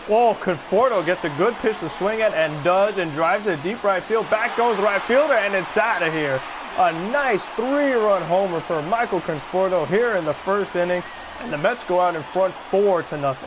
Oh, Conforto gets a good pitch to swing at and does, and drives it deep right field. Back goes the right fielder, and it's out of here. A nice 3-run homer for Michael Conforto here in the first inning, and the Mets go out in front 4-0.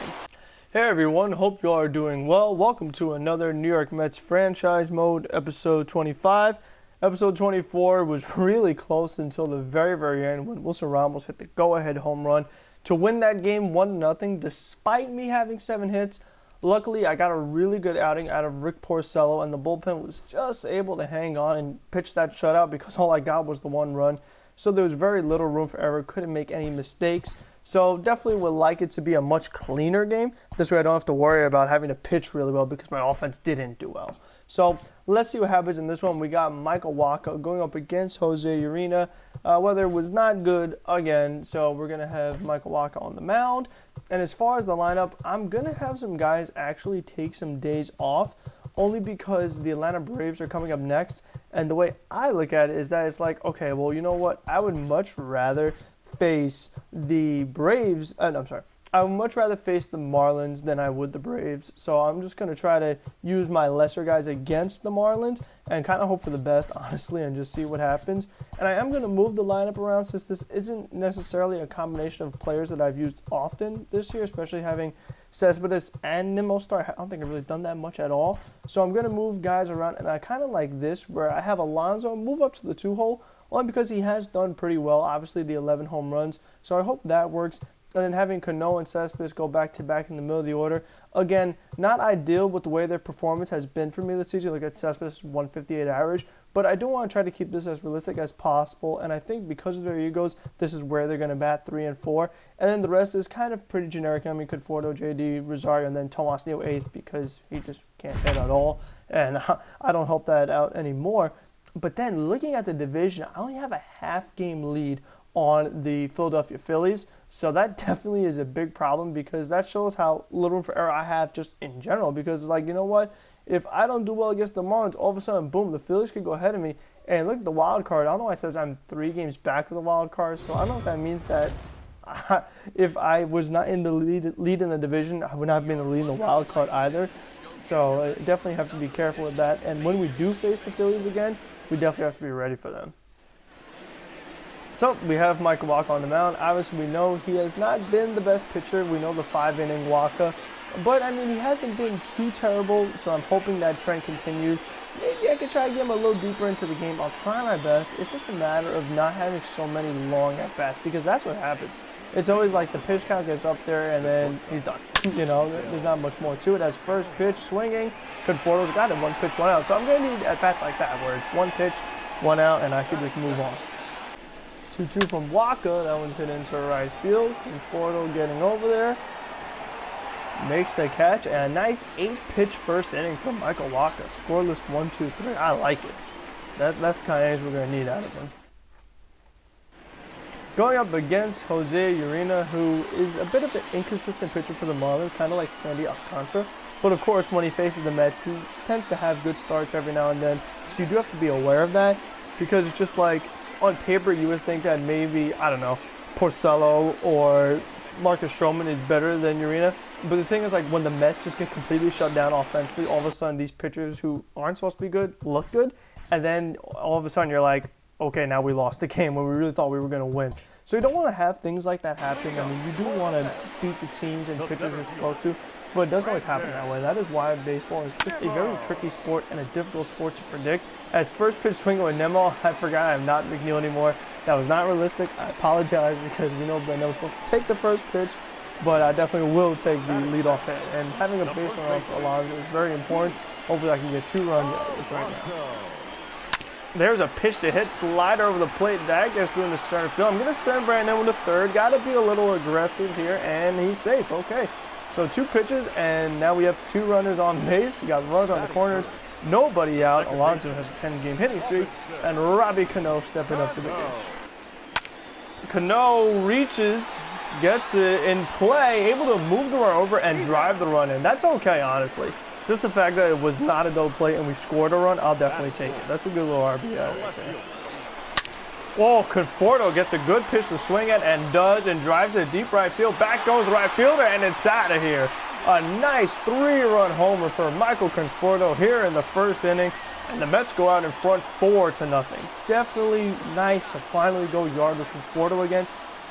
Hey everyone, hope you all are doing well. Welcome to another New York Mets franchise mode, episode 25. Episode 24 was really close until the very end when Wilson Ramos hit the go-ahead home run to win that game 1-0 despite me having 7 hits. Luckily, I got a really good outing out of Rick Porcello, and the bullpen was just able to hang on and pitch that shutout because all I got was the 1 run. So there was very little room for error, couldn't make any mistakes. So definitely would like it to be a much cleaner game. This way I don't have to worry about having to pitch really well because my offense didn't do well. So let's see what happens in this one. We got Michael Wacha going up against Jose Urena. Weather was not good again, so we're going to have Michael Wacha on the mound. And as far as the lineup, I'm going to have some guys actually take some days off only because the Atlanta Braves are coming up next. And the way I look at it is that it's like, okay, well, you know what? I would much rather face the Braves. I would much rather face the Marlins than I would the Braves. So I'm just going to try to use my lesser guys against the Marlins and kind of hope for the best, honestly, and just see what happens. And I am going to move the lineup around since this isn't necessarily a combination of players that I've used often this year, especially having Cespedes and Nimmo start. I don't think I've really done that much at all. So I'm going to move guys around, and I kind of like this where I have Alonso move up to the 2-hole, only because he has done pretty well, obviously the 11 home runs. So I hope that works. And then having Cano and Cespedes go back-to-back in the middle of the order. Again, not ideal with the way their performance has been for me this season. Look at Cespedes' 158 average. But I do want to try to keep this as realistic as possible. And I think because of their egos, this is where they're going to bat 3 and 4. And then the rest is kind of pretty generic. I mean, Conforto, JD, Rosario, and then Tomas Neal 8th because he just can't hit at all. And I don't hope that out anymore. But then looking at the division, I only have a half-game lead on the Philadelphia Phillies. So that definitely is a big problem because that shows how little room for error I have just in general. Because, like, you know what? If I don't do well against the Marlins, all of a sudden, boom, the Phillies could go ahead of me. And look at the wild card. I don't know why it says I'm 3 games back for the wild card. So I don't know if that means that if I was not in the lead in the division, I would not be in the lead in the wild card either. So I definitely have to be careful with that. And when we do face the Phillies again, we definitely have to be ready for them. So we have Michael Wacha on the mound. Obviously, we know he has not been the best pitcher. We know the 5-inning Wacha. But, I mean, he hasn't been too terrible, so I'm hoping that trend continues. Maybe I could try to get him a little deeper into the game. I'll try my best. It's just a matter of not having so many long at-bats because that's what happens. It's always like the pitch count gets up there and then he's done. You know, there's not much more to it. As first pitch, swinging, Conforto's got it. 1 pitch, 1 out. So I'm going to need at-bats like that where it's 1 pitch, 1 out, and I could just move on. 2-2 from Wacha. That one's hit into right field. Conforto getting over there. Makes the catch. And a nice 8-pitch first inning from Michael Wacha. Scoreless 1-2-3. I like it. That's the kind of innings we're going to need out of him. Going up against Jose Urena, who is a bit of an inconsistent pitcher for the Marlins, kind of like Sandy Alcantara. But of course, when he faces the Mets, he tends to have good starts every now and then. So you do have to be aware of that because it's just like, on paper, you would think that maybe, I don't know, Porcello or Marcus Stroman is better than Urena. But the thing is, like, when the Mets just get completely shut down offensively, all of a sudden these pitchers who aren't supposed to be good look good. And then all of a sudden you're like, okay, now we lost the game when we really thought we were going to win. So you don't want to have things like that happen. I mean, you do want to beat the teams and pitchers you're supposed to. But it doesn't always happen that way. That is why baseball is just a very tricky sport and a difficult sport to predict. As first pitch swing with Nimmo, I forgot I'm not McNeil anymore. That was not realistic. I apologize because we know Ben was supposed to take the first pitch, but I definitely will take the leadoff hit. And having a base runner for Alonso is very important. Hopefully I can get 2 runs out of this right now. There's a pitch to hit, slider over the plate. That gets through into center field. I'm going to send Brandon with the third. Got to be a little aggressive here, and he's safe. Okay. So 2 pitches, and now we have 2 runners on base. We got runners on the corners, nobody out. Alonso has a 10-game hitting streak, and Robbie Cano stepping up to the dish. Cano reaches, gets it in play, able to move the run over and drive the run in. That's okay, honestly. Just the fact that it was not a double play and we scored a run, I'll definitely take it. That's a good little RBI right there. Oh, Conforto gets a good pitch to swing at and does, and drives it deep right field. Back goes the right fielder, and it's out of here. A nice 3-run homer for Michael Conforto here in the first inning. And the Mets go out in front 4-0. Definitely nice to finally go yard with Conforto again.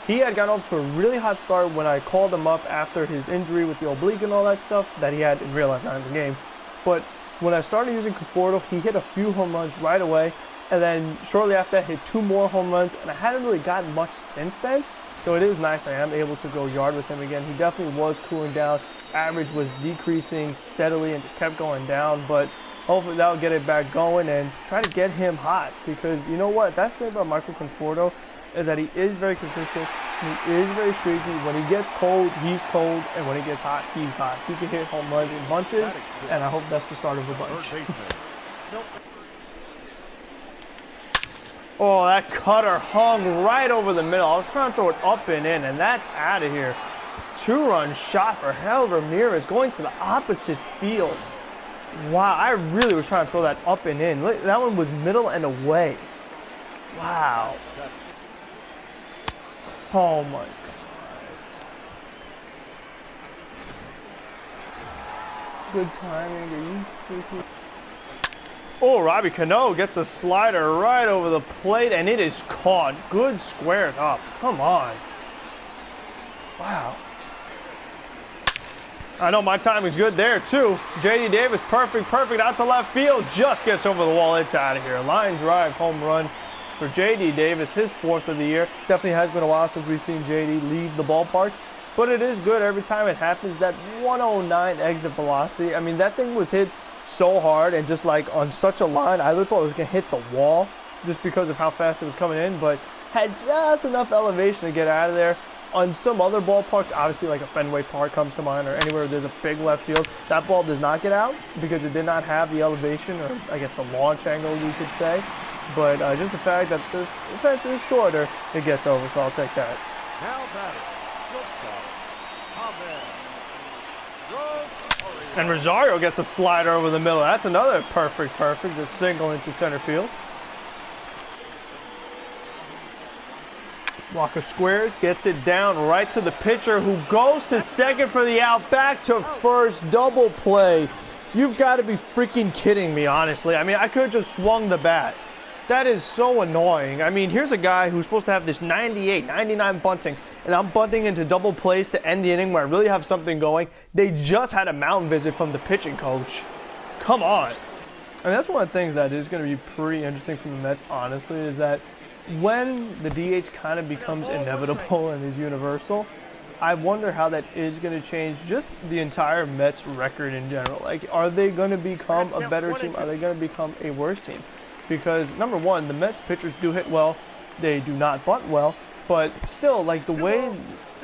He had gotten off to a really hot start when I called him up after his injury with the oblique and all that stuff that he had in real life, not in the game. But when I started using Conforto, he hit a few home runs right away. And then shortly after that, hit 2 more home runs. And I hadn't really gotten much since then. So it is nice I am able to go yard with him again. He definitely was cooling down. Average was decreasing steadily and just kept going down. But hopefully that'll get it back going and try to get him hot. Because you know what? That's the thing about Michael Conforto is that he is very consistent. He is very streaky. When he gets cold, he's cold. And when he gets hot, he's hot. He can hit home runs in bunches. And I hope that's the start of a bunch. Oh, that cutter hung right over the middle. I was trying to throw it up and in, and that's out of here. 2-run shot for Hal Ramirez going to the opposite field. Wow, I really was trying to throw that up and in. Look, that one was middle and away. Wow. Oh my God. Good timing. Are you freaking... Oh, Robbie Cano gets a slider right over the plate, and it is caught. Good squared up. Come on. Wow. I know my timing's good there, too. J.D. Davis, perfect out to left field. Just gets over the wall. It's out of here. Line drive, home run for J.D. Davis, his 4th of the year. Definitely has been a while since we've seen J.D. leave the ballpark. But it is good every time it happens. That 109 exit velocity. I mean, that thing was hit so hard and just like on such a line, I thought it was going to hit the wall just because of how fast it was coming in, but had just enough elevation to get out of there. On some other ballparks, obviously like a Fenway Park comes to mind, or anywhere where there's a big left field, that ball does not get out because it did not have the elevation, or I guess the launch angle we could say. But just the fact that the fence is shorter, it gets over, so I'll take that. And Rosario gets a slider over the middle. That's another perfect. Just single into center field. Walker squares, gets it down right to the pitcher who goes to second for the out, back to first, double play. You've got to be freaking kidding me, honestly. I mean, I could have just swung the bat. That is so annoying. I mean, here's a guy who's supposed to have this 98, 99 bunting, and I'm bunting into double plays to end the inning where I really have something going. They just had a mound visit from the pitching coach. Come on. I mean, that's one of the things that is going to be pretty interesting from the Mets, honestly, is that when the DH kind of becomes inevitable and is universal, I wonder how that is going to change just the entire Mets record in general. Like, are they going to become a better team? Are they going to become a worse team? Because, number one, the Mets pitchers do hit well. They do not bunt well. But still, like, the way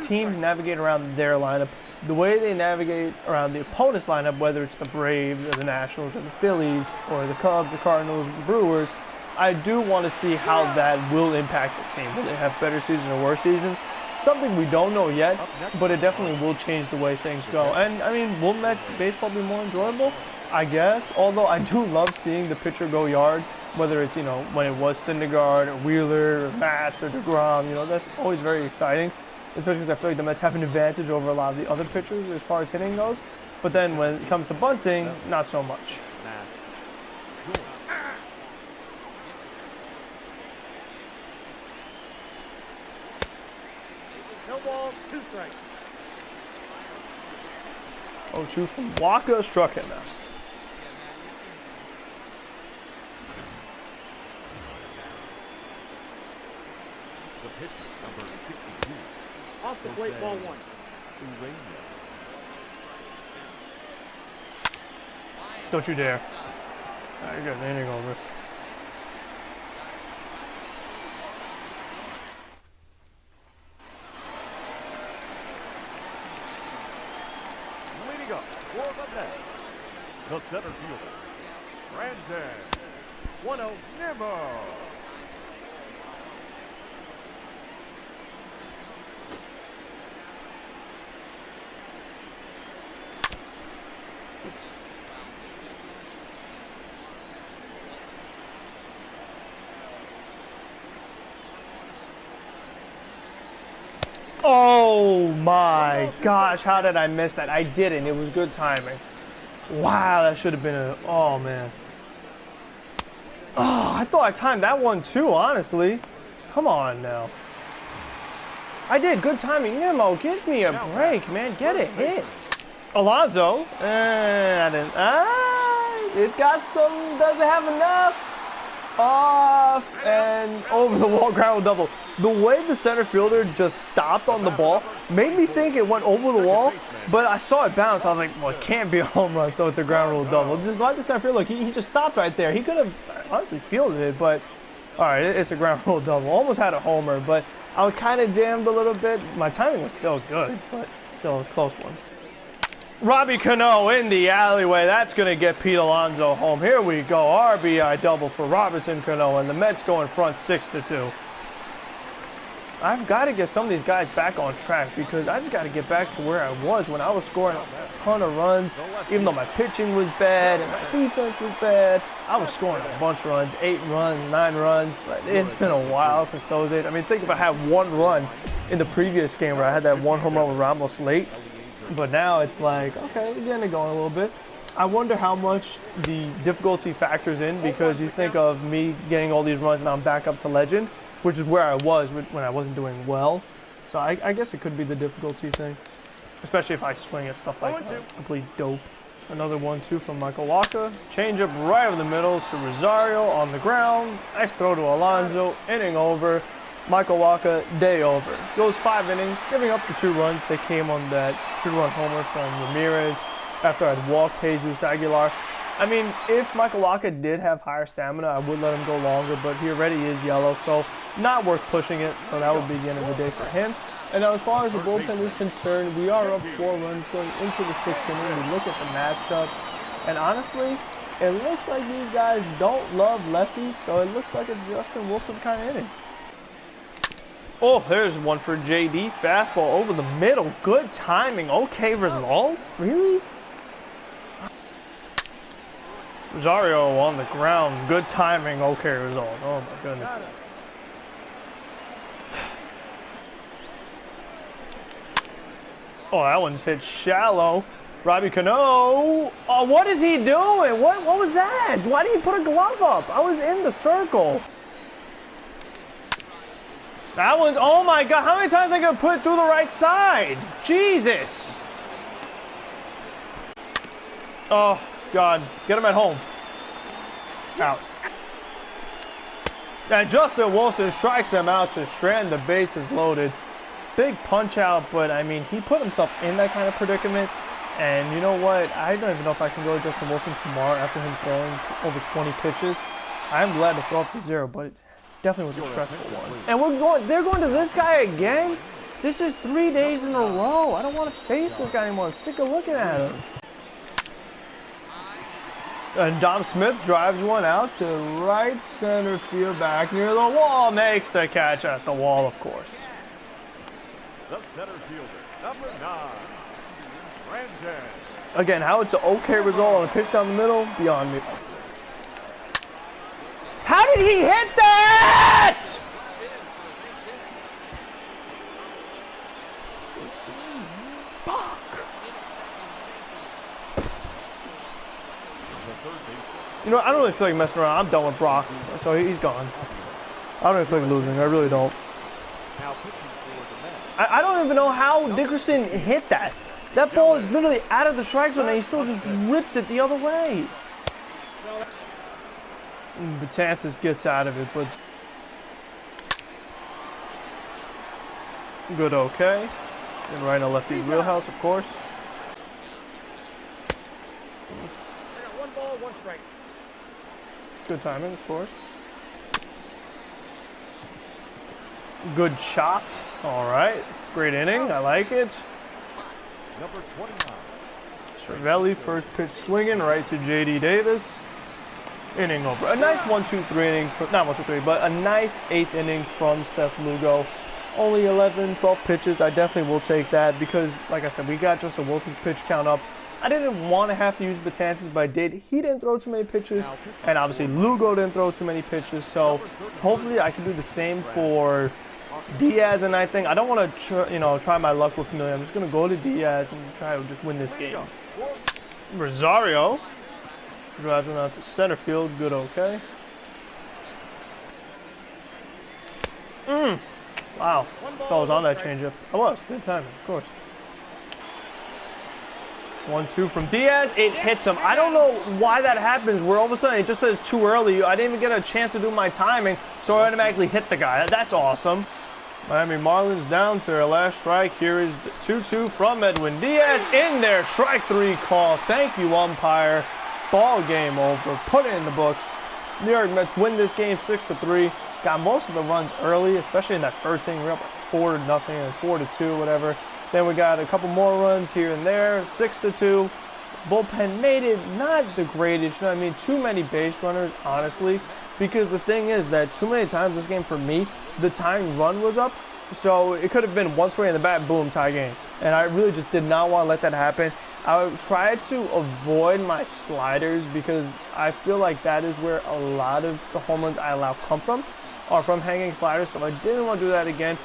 teams navigate around their lineup, the way they navigate around the opponent's lineup, whether it's the Braves or the Nationals or the Phillies or the Cubs, the Cardinals, the Brewers, I do want to see how that will impact the team. Will they have better seasons or worse seasons? Something we don't know yet, but it definitely will change the way things go. And, I mean, will Mets baseball be more enjoyable? I guess, although I do love seeing the pitcher go yard. Whether it's, you know, when it was Syndergaard or Wheeler or Matz or DeGrom, you know, that's always very exciting, especially because I feel like the Mets have an advantage over a lot of the other pitchers as far as hitting goes. But then when it comes to bunting, not so much. No ball, 2 strikes. 0-2 from Walker, struck him out. Off the plate, ball 1. Don't you dare. Right, you're good. The inning over. Leading up for the Mets, the center fielder, Brandon 1-0 Nimmo. Oh my gosh, how did I miss that? I didn't. It was good timing. Wow, that should have been a... Oh, man. Oh, I thought I timed that one too, honestly. Come on now. I did. Good timing. Nimmo, give me a break, man. Get a hit. Alonso. I didn't. It's got some... Doesn't have enough. Off and over the wall, ground double. The way the center fielder just stopped on the ball made me think it went over the wall, but I saw it bounce. I was like, well, it can't be a home run, so it's a ground rule double. Just like the center fielder, look, he just stopped right there. He could have honestly fielded it, but all right, it's a ground rule double. Almost had a homer, but I was kind of jammed a little bit. My timing was still good, but still it was a close one. Robbie Cano in the alleyway. That's going to get Pete Alonso home. Here we go. RBI double for Robinson Cano, and the Mets go in front 6-2. I've got to get some of these guys back on track because I just got to get back to where I was when I was scoring a ton of runs. Even though my pitching was bad and my defense was bad, I was scoring a bunch of runs, 8 runs, 9 runs. But it's been a while since those days. I mean, think if I had 1 run in the previous game where I had that 1 home run with Ramos late. But now it's like, okay, we're getting it going a little bit. I wonder how much the difficulty factors in because you think of me getting all these runs and I'm back up to legend, which is where I was when I wasn't doing well. So I guess it could be the difficulty thing, especially if I swing at stuff like complete dope. Another 1-2 from Michael Wacha. Changeup right over the middle to Rosario on the ground. Nice throw to Alonso. Inning over. Michael Wacha, day over. Goes 5 innings, giving up the 2 runs. They came on that 2-run homer from Ramirez after I'd walked Jesus Aguilar. I mean, if Michael Wacha did have higher stamina, I would let him go longer, but he already is yellow, so not worth pushing it. So that would be the end of the day for him. And now as far as the bullpen is concerned, we are up 4 runs going into the 6th inning. We look at the matchups, and honestly, it looks like these guys don't love lefties, so it looks like a Justin Wilson kind of inning. Oh, there's one for JD. Fastball over the middle. Good timing. Okay result? Really? Rosario on the ground. Good timing. Okay result. Oh, my goodness. Oh, that one's hit shallow. Robbie Cano. Oh, what is he doing? What was that? Why did he put a glove up? I was in the circle. That one's, oh my God, how many times am I going to put it through the right side? Jesus. Oh, God, get him at home. Out. And Justin Wilson strikes him out to strand the bases loaded. Big punch out, but I mean, he put himself in that kind of predicament. And you know what? I don't even know if I can go to Justin Wilson tomorrow after him throwing over 20 pitches. I'm glad to throw up the 0, but it definitely was a stressful one. And they're going to this guy again? This is 3 days in a row. I don't want to face this guy anymore. I'm sick of looking at him. And Dom Smith drives one out to right center field back near the wall. Makes the catch at the wall, of course. The center fielder, number 9, Brandon. Again, how it's an okay result on a pitch down the middle, beyond me. How did he hit that? This game, fuck. You know, I don't really feel like messing around. I'm done with Brock, so he's gone. I don't even feel like losing. I really don't. I don't even know how Dickerson hit that. That ball is literally out of the strike zone and he still just rips it the other way. Betances gets out of it, but good okay. And right in the lefty's wheelhouse, of course. One ball, one strike. Good timing, of course. Good chopped. All right. Great inning. I like it. Number 29. Cervelli, first pitch swinging right to J.D. Davis. Inning over. A nice 1-2-3 inning. Not 1-2-3, but a nice 8th inning from Seth Lugo. Only 11, 12 pitches. I definitely will take that because, like I said, we got just a Wilson's pitch count up. I didn't want to have to use Betances, but I did. He didn't throw too many pitches, and obviously Lugo didn't throw too many pitches. So hopefully I can do the same for Diaz and I think I don't want to try my luck with Familia. I'm just gonna go to Diaz and try to just win this game. Rosario drives one out to center field. Good, okay. Wow, thought I was on that changeup. I was. Good timing, of course. 1-2 from Diaz. It hits him. I don't know why that happens where all of a sudden it just says too early. I didn't even get a chance to do my timing, so I automatically hit the guy. That's awesome. Miami Marlins down to their last strike. Here is the 2-2 from Edwin Diaz. In there, strike 3 call. Thank you, umpire. Ball game over. Put it in the books. New York Mets win this game 6-3. Got most of the runs early, especially in that first inning. We're up 4-0 and 4-2, whatever. Then we got a couple more runs here and there, 6-2. Bullpen made it not the greatest, you know what I mean? Too many base runners, honestly, because the thing is that too many times this game for me, the tying run was up, so it could have been one swing in the bat, boom, tie game. And I really just did not want to let that happen. I would try to avoid my sliders because I feel like that is where a lot of the home runs I allow come from, are from hanging sliders, so I didn't want to do that again.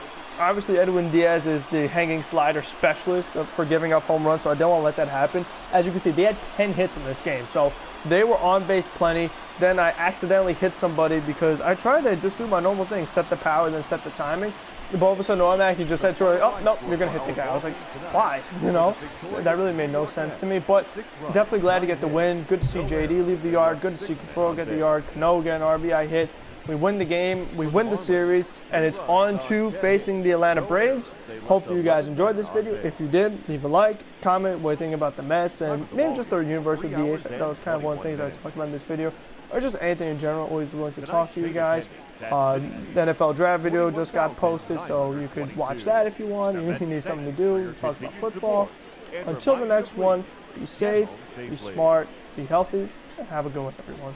Obviously, Edwin Diaz is the hanging slider specialist for giving up home runs, so I don't want to let that happen. As you can see, they had 10 hits in this game, so they were on base plenty. Then I accidentally hit somebody because I tried to just do my normal thing, set the power, then set the timing. But all of a sudden, automatically just said to her, oh, no, you're going to hit the guy. I was like, why? You know, that really made no sense to me. But definitely glad to get the win. Good to see JD leave the yard. Good to see Conforto get the yard. Cano get an RBI hit. We win the game, we win the series, and it's on to facing the Atlanta Braves. Hopefully you guys enjoyed this video. If you did, leave a like, comment what you think about the Mets, and maybe just their universal DH. That was kind of one of the things I talked about in this video, or just anything in general. Always willing to talk to you guys. The NFL draft video just got posted, so you could watch that if you want. You need something to do, talk about football. Until the next one, be safe, be smart, be healthy, and have a good one, everyone.